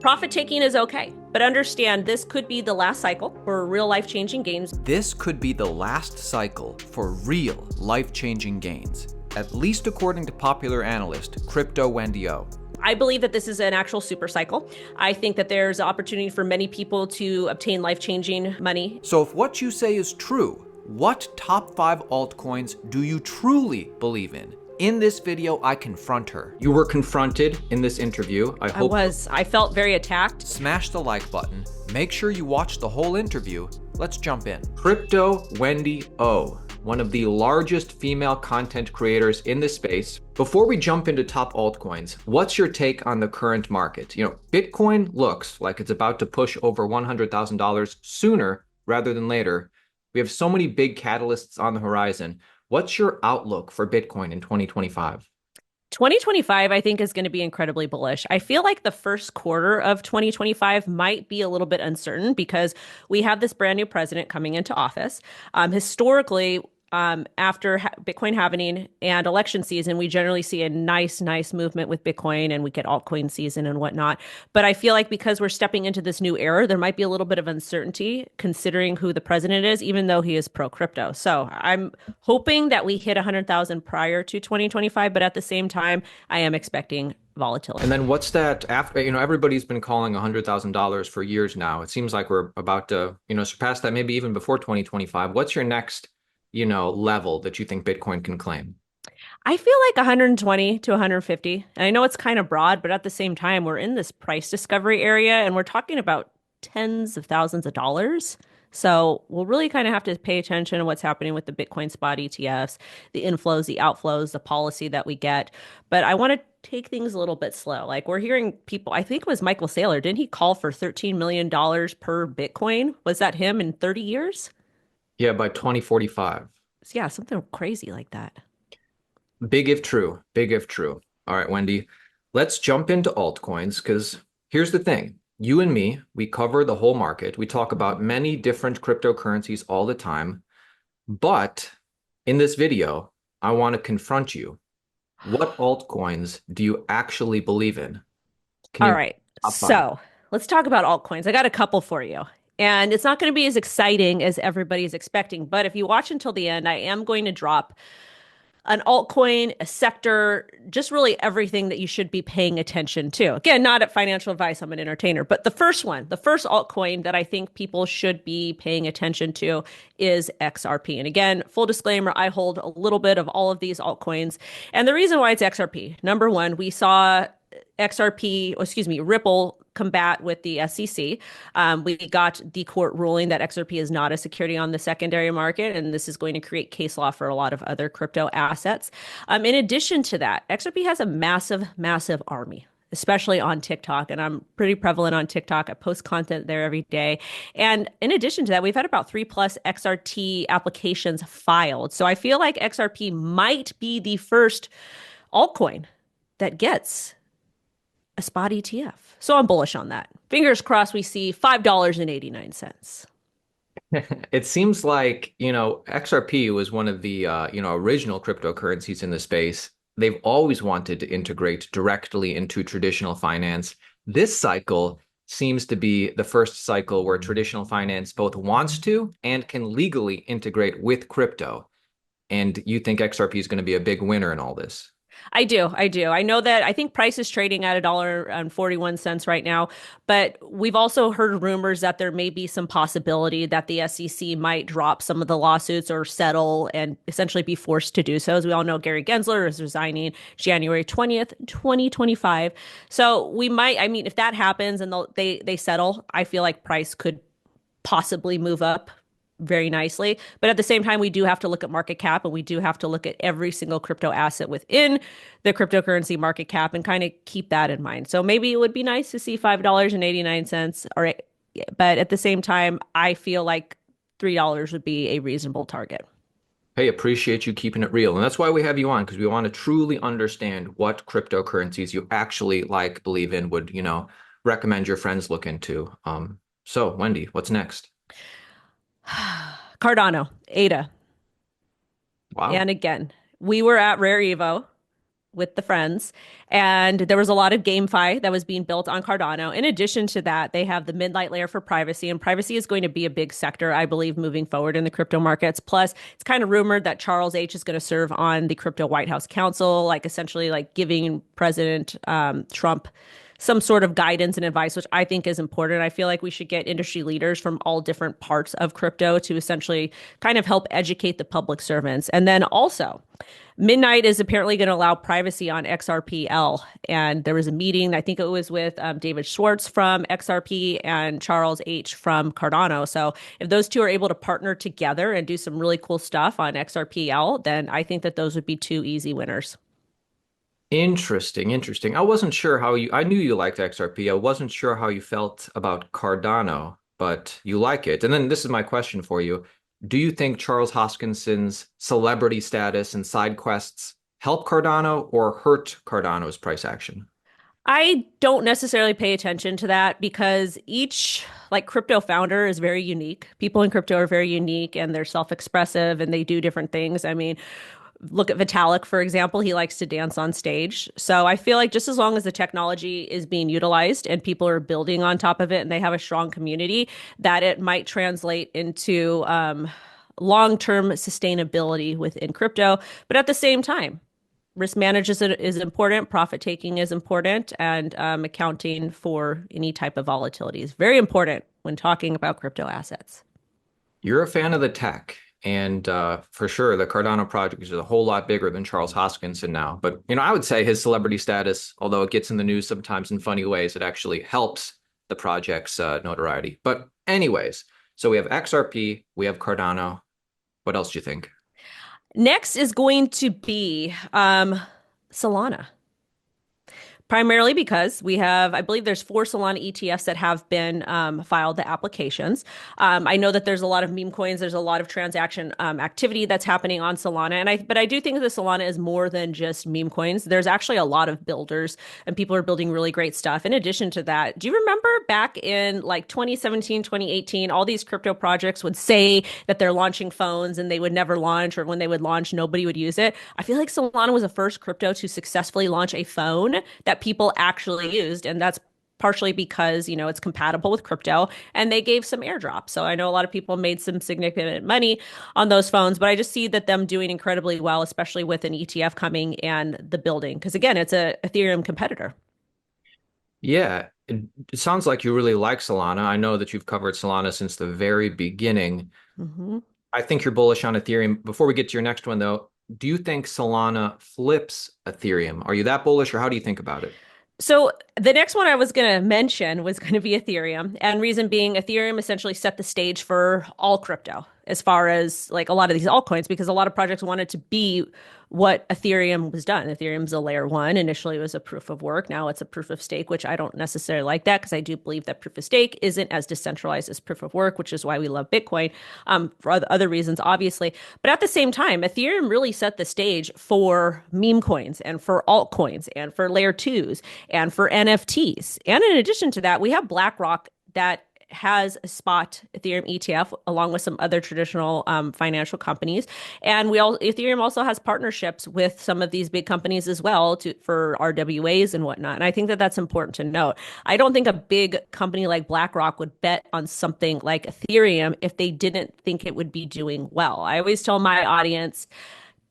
Profit taking is okay, but understand this could be the last cycle for real life-changing gains. This could be the last cycle for real life-changing gains, at least according to popular analyst Crypto Wendy O. I believe that this is an actual super cycle. I think that there's opportunity for many people to obtain life-changing money. So if what you say is true, what top 5 altcoins do you truly believe in? In this video, I confront her. You were confronted in this interview. I felt very attacked. Smash the like button. Make sure you watch the whole interview. Let's jump in. Crypto Wendy O, one of the largest female content creators in this space. Before we jump into top altcoins, what's your take on the current market? Bitcoin looks like it's about to push over $100,000 sooner rather than later. We have so many big catalysts on the horizon. What's your outlook for Bitcoin in 2025? 2025, I think, is going to be incredibly bullish. I feel like the first quarter of 2025 might be a little bit uncertain because we have this brand new president coming into office. Historically, after Bitcoin halving and election season, we generally see a nice movement with Bitcoin, and we get altcoin season and whatnot. But I feel like because we're stepping into this new era, there might be a little bit of uncertainty considering who the president is, even though he is pro crypto. So I'm hoping that we hit 100,000 prior to 2025, but at the same time, I am expecting volatility. And then what's that after? Everybody's been calling $100,000 for years now. It seems like we're about to, surpass that, maybe even before 2025. What's your next level that you think Bitcoin can claim? I feel like 120 to 150. And I know it's kind of broad, but at the same time, we're in this price discovery area and we're talking about tens of thousands of dollars. So we'll really kind of have to pay attention to what's happening with the Bitcoin spot ETFs, the inflows, the outflows, the policy that we get. But I want to take things a little bit slow. Like we're hearing people, I think it was Michael Saylor, didn't he call for $13 million per Bitcoin? Was that him in 30 years? Yeah, by 2045. Yeah, something crazy like that. Big if true. Big if true. All right, Wendy, let's jump into altcoins because here's the thing. You and me, we cover the whole market. We talk about many different cryptocurrencies all the time. But in this video, I want to confront you. What altcoins do you actually believe in? All right. So let's talk about altcoins. I got a couple for you. And it's not going to be as exciting as everybody's expecting. But if you watch until the end, I am going to drop an altcoin, a sector, just really everything that you should be paying attention to. Again, not at financial advice, I'm an entertainer. But the first altcoin that I think people should be paying attention to is XRP. And again, full disclaimer, I hold a little bit of all of these altcoins. And the reason why it's XRP, number one, we saw Ripple combat with the SEC. We got the court ruling that XRP is not a security on the secondary market, and this is going to create case law for a lot of other crypto assets. In addition to that, XRP has a massive army, especially on TikTok, and I'm pretty prevalent on TikTok. I post content there every day. And in addition to that, we've had about 3+ XRT applications filed. So I feel like XRP might be the first altcoin that gets a spot ETF. So I'm bullish on that. Fingers crossed we see $5.89. It seems like, XRP was one of the, original cryptocurrencies in the space. They've always wanted to integrate directly into traditional finance. This cycle seems to be the first cycle where traditional finance both wants to and can legally integrate with crypto. And you think XRP is going to be a big winner in all this? I do. I know that I think price is trading at $1.41 right now, but we've also heard rumors that there may be some possibility that the SEC might drop some of the lawsuits or settle and essentially be forced to do so. As we all know, Gary Gensler is resigning January 20th, 2025. So we might, if that happens and they settle, I feel like price could possibly move up very nicely. But at the same time, we do have to look at market cap, and we do have to look at every single crypto asset within the cryptocurrency market cap and kind of keep that in mind. So maybe it would be nice to see $5.89. All right. But at the same time, I feel like $3 would be a reasonable target. Hey, appreciate you keeping it real. And that's why we have you on, because we want to truly understand what cryptocurrencies you actually believe in, would, recommend your friends look into. So Wendy, what's next? Cardano, ADA. Wow. And again, we were at Rare Evo. with the friends. And there was a lot of GameFi that was being built on Cardano. In addition to that, they have the midnight layer for privacy, and privacy is going to be a big sector, I believe, moving forward in the crypto markets. Plus, it's kind of rumored that Charles H is going to serve on the crypto White House Council, like essentially like giving President Trump some sort of guidance and advice, which I think is important. I feel like we should get industry leaders from all different parts of crypto to essentially kind of help educate the public servants. And then also, Midnight is apparently going to allow privacy on XRPL. And there was a meeting, I think it was with David Schwartz from XRP and Charles H from Cardano. So if those two are able to partner together and do some really cool stuff on XRPL, then I think that those would be two easy winners. Interesting, interesting. I wasn't sure how I knew you liked XRP. I wasn't sure how you felt about Cardano, but you like it. And then this is my question for you. Do you think Charles Hoskinson's celebrity status and side quests help Cardano or hurt Cardano's price action? I don't necessarily pay attention to that because each like crypto founder is very unique. People in crypto are very unique and they're self-expressive and they do different things. I mean, look at Vitalik, for example. He likes to dance on stage. So I feel like just as long as the technology is being utilized and people are building on top of it and they have a strong community, that it might translate into long-term sustainability within crypto. But at the same time, risk management is important, profit taking is important, and accounting for any type of volatility is very important when talking about crypto assets. You're a fan of the tech, and for sure, the Cardano project is a whole lot bigger than Charles Hoskinson now. But I would say his celebrity status, although it gets in the news sometimes in funny ways, it actually helps the project's notoriety. But anyways, so we have XRP, we have Cardano. What else do you think? Next is going to be Solana. Primarily because we have, I believe there's 4 Solana ETFs that have been filed the applications. I know that there's a lot of meme coins. There's a lot of transaction activity that's happening on Solana. But I do think that Solana is more than just meme coins. There's actually a lot of builders and people are building really great stuff. In addition to that, do you remember back in like 2017, 2018, all these crypto projects would say that they're launching phones and they would never launch, or when they would launch, nobody would use it. I feel like Solana was the first crypto to successfully launch a phone that people actually used, and that's partially because it's compatible with crypto and they gave some airdrops. So I know a lot of people made some significant money on those phones, but I just see that them doing incredibly well, especially with an ETF coming and the building, because again, it's a Ethereum competitor. Yeah, it sounds like you really like Solana. I know that you've covered Solana since the very beginning. Mm-hmm. I think you're bullish on Ethereum. Before we get to your next one, though, do you think Solana flips Ethereum? Are you that bullish, or how do you think about it? So the next one I was going to mention was going to be Ethereum, and reason being Ethereum essentially set the stage for all crypto as far as like a lot of these altcoins, because a lot of projects wanted to be what Ethereum was done. Ethereum's a layer one. Initially, it was a proof of work. Now it's a proof of stake, which I don't necessarily like that because I do believe that proof of stake isn't as decentralized as proof of work, which is why we love Bitcoin for other reasons, obviously. But at the same time, Ethereum really set the stage for meme coins and for altcoins and for layer twos and for NFTs. And in addition to that, we have BlackRock that has a spot Ethereum ETF along with some other traditional financial companies. And Ethereum also has partnerships with some of these big companies as well for RWAs and whatnot. And I think that that's important to note. I don't think a big company like BlackRock would bet on something like Ethereum if they didn't think it would be doing well. I always tell my audience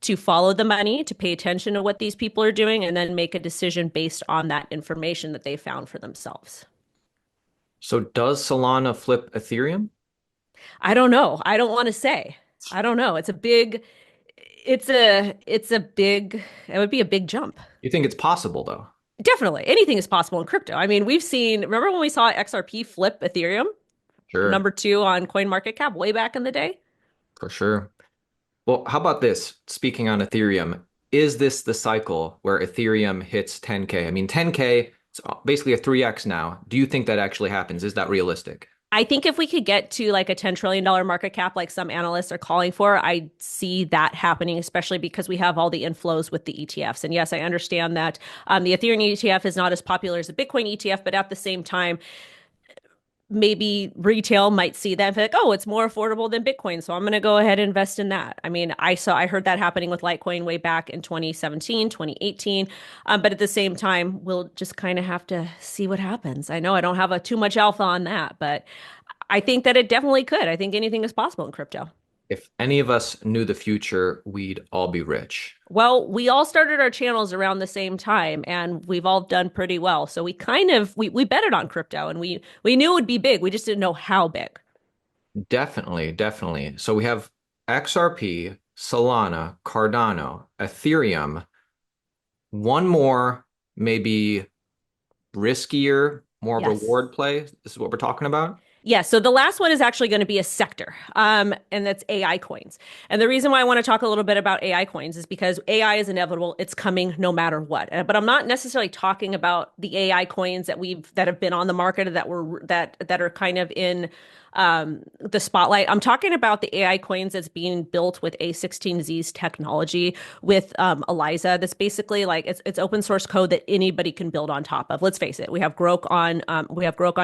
to follow the money, to pay attention to what these people are doing, and then make a decision based on that information that they found for themselves. So does Solana flip Ethereum? I don't know. I don't want to say. I don't know. It would be a big jump. You think it's possible, though? Definitely. Anything is possible in crypto. I mean, remember when we saw XRP flip Ethereum, Sure, number 2 on CoinMarketCap way back in the day? for sure. Well, how about this? Speaking on Ethereum, is this the cycle where Ethereum hits 10K? I mean, 10K, it's basically a 3x now. Do you think that actually happens? Is that realistic? I think if we could get to like a $10 trillion market cap, like some analysts are calling for, I see that happening, especially because we have all the inflows with the ETFs. And yes, I understand that the Ethereum ETF is not as popular as the Bitcoin ETF, but at the same time, maybe retail might see that and be like, oh, it's more affordable than Bitcoin, so I'm going to go ahead and invest in that. I mean, I heard that happening with Litecoin way back in 2017, 2018. But at the same time, we'll just kind of have to see what happens. I know I don't have too much alpha on that, but I think that it definitely could. I think anything is possible in crypto. If any of us knew the future, we'd all be rich. Well, we all started our channels around the same time and we've all done pretty well. So we kind of we betted on crypto and we knew it would be big. We just didn't know how big. Definitely, definitely. So we have XRP, Solana, Cardano, Ethereum. One more, maybe riskier, more Yes. reward play. This is what we're talking about. Yeah, so the last one is actually going to be a sector, and that's AI coins. And the reason why I want to talk a little bit about AI coins is because AI is inevitable; it's coming no matter what. But I'm not necessarily talking about the AI coins that have been on the market that are kind of in the spotlight. I'm talking about the AI coins that's being built with A16Z's technology with ELIZA. That's basically like it's open source code that anybody can build on top of. Let's face it, we have Grok on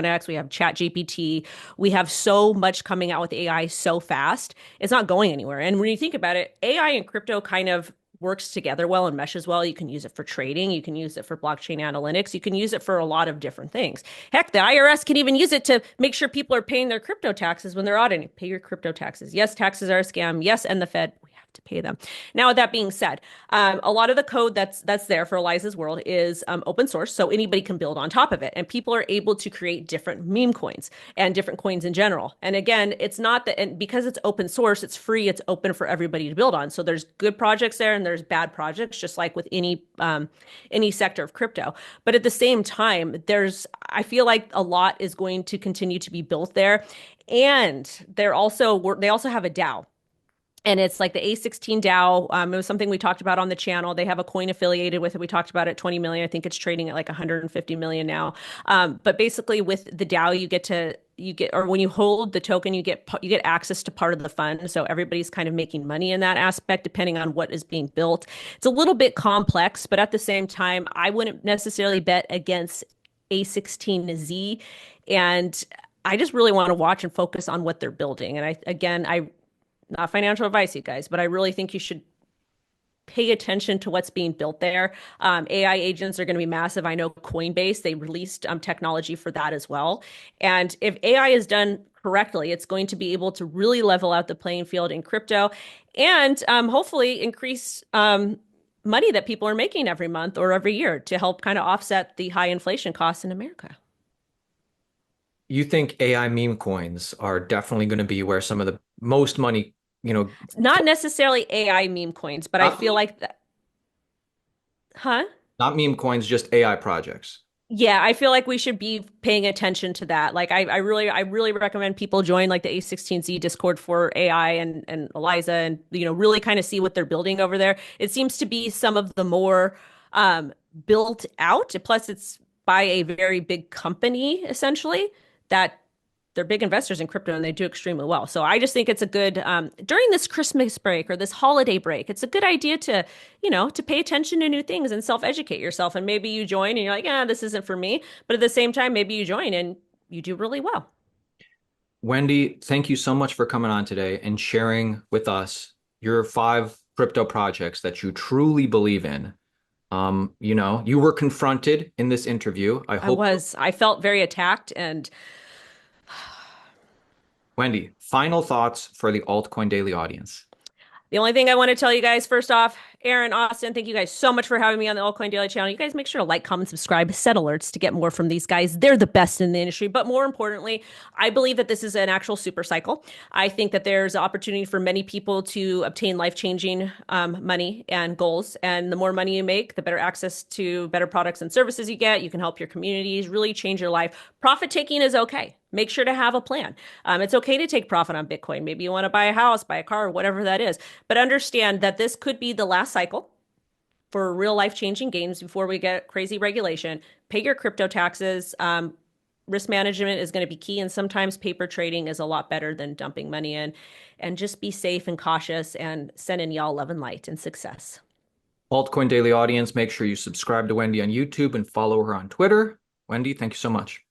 X, we have ChatGPT, we have so much coming out with AI so fast. It's not going anywhere. And when you think about it, AI and crypto kind of works together well and meshes well. You can use it for trading. You can use it for blockchain analytics. You can use it for a lot of different things. Heck, the IRS can even use it to make sure people are paying their crypto taxes when they're auditing. Pay your crypto taxes. Yes, taxes are a scam. Yes, and the Fed. We have to pay them. Now, with that being said, a lot of the code that's there for Eliza's world is open source, so anybody can build on top of it, and people are able to create different meme coins and different coins in general. And again, it's not that, and because it's open source, it's free, it's open for everybody to build on. So there's good projects there, and there's bad projects, just like with any sector of crypto. But at the same time, I feel like a lot is going to continue to be built there, and they also have a DAO. And it's like the A16 DAO. It was something we talked about on the channel. They have a coin affiliated with it. We talked about it, 20 million. I think it's trading at like 150 million now. But basically, with the DAO, or when you hold the token, you get access to part of the fund. So everybody's kind of making money in that aspect, depending on what is being built. It's a little bit complex, but at the same time, I wouldn't necessarily bet against A16Z. And I just really want to watch and focus on what they're building. And I not financial advice, you guys, but I really think you should pay attention to what's being built there. AI agents are going to be massive. I know Coinbase, they released technology for that as well. And if AI is done correctly, it's going to be able to really level out the playing field in crypto and hopefully increase money that people are making every month or every year to help kind of offset the high inflation costs in America. You think AI meme coins are definitely going to be where some of the most money, Not necessarily AI meme coins, but I not, feel like that, huh? not meme coins, just AI projects. Yeah, I feel like we should be paying attention to that. Like I really recommend people join like the A16Z Discord for AI and Eliza and really kind of see what they're building over there. It seems to be some of the more built out. Plus it's by a very big company essentially that they're big investors in crypto and they do extremely well. So I just think it's a good during this Christmas break or this holiday break, it's a good idea to pay attention to new things and self-educate yourself. And maybe you join and you're like, this isn't for me. But at the same time, maybe you join and you do really well. Wendy, thank you so much for coming on today and sharing with us your 5 crypto projects that you truly believe in. You were confronted in this interview. I felt very attacked and Wendy, final thoughts for the Altcoin Daily audience. the only thing I want to tell you guys, first off, Aaron, Austin, thank you guys so much for having me on the Altcoin Daily channel. You guys make sure to like, comment, subscribe, set alerts to get more from these guys. They're the best in the industry. But more importantly, I believe that this is an actual super cycle. I think that there's opportunity for many people to obtain life-changing money and goals. And the more money you make, the better access to better products and services you get. You can help your communities, really change your life. Profit taking is okay. Make sure to have a plan. It's okay to take profit on Bitcoin. Maybe you want to buy a house, buy a car, whatever that is. But understand that this could be the last cycle for real life-changing gains before we get crazy regulation. Pay your crypto taxes. Risk management is going to be key, and sometimes paper trading is a lot better than dumping money in. And just be safe and cautious and sending y'all love and light and success. Altcoin Daily audience, make sure you subscribe to Wendy on YouTube and follow her on Twitter. Wendy, thank you so much.